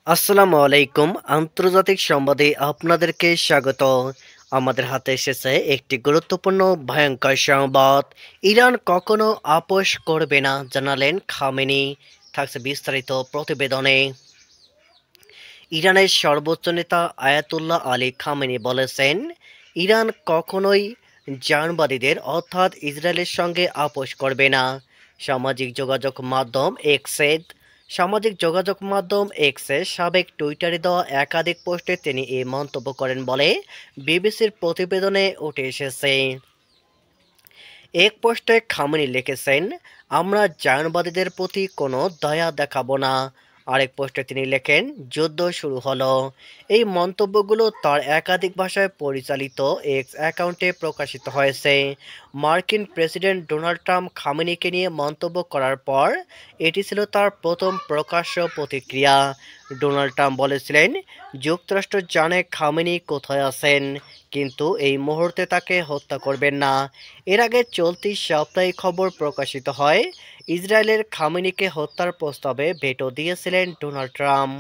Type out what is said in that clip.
আসসালামু আলাইকুম। আন্তর্জাতিক সংবাদে আপনাদেরকে স্বাগত। আমাদের হাতে এসেছে একটি গুরুত্বপূর্ণ ভয়ঙ্কর সংবাদ। ইরান কখনো আপোস করবে না জানালেন খামেনি। থাকছে বিস্তারিত প্রতিবেদনে। ইরানের সর্বোচ্চ নেতা আয়াতুল্লাহ আলী খামেনি বলেছেন, ইরান কখনোই জার্মানিদের অর্থাৎ ইসরায়েলের সঙ্গে আপোস করবে না। সামাজিক যোগাযোগ মাধ্যম এক্সে সাবেক টুইটারে দেওয়া একাধিক পোস্টে তিনি এই মন্তব্য করেন বলে বিবিসির প্রতিবেদনে উঠে এসেছে। এক পোস্টে খামেনি লিখেছেন, আমরা জার্মানিদের প্রতি কোনো দয়া দেখাবো না। আরেক পোস্টে তিনি লেখেন, যুদ্ধ শুরু হলো। এই মন্তব্যগুলো তার একাধিক ভাষায় পরিচালিত এক্স অ্যাকাউন্টে প্রকাশিত হয়েছে। মার্কিন প্রেসিডেন্ট ডোনাল্ড ট্রাম্প খামেনিকে নিয়ে মন্তব্য করার পর এটি ছিল তার প্রথম প্রকাশ্য প্রতিক্রিয়া। ডোনাল্ড ট্রাম্প বলেছিলেন, যুক্তরাষ্ট্র জানে খামেনি কোথায় আছেন, কিন্তু এই মুহূর্তে তাকে হত্যা করবেন না। এর আগে চলতি সপ্তাহে খবর প্রকাশিত হয়, ইসরায়েলের খামেনিকে হত্যার প্রস্তাবে ভেটো দিয়েছিলেন ডোনাল্ড ট্রাম্প।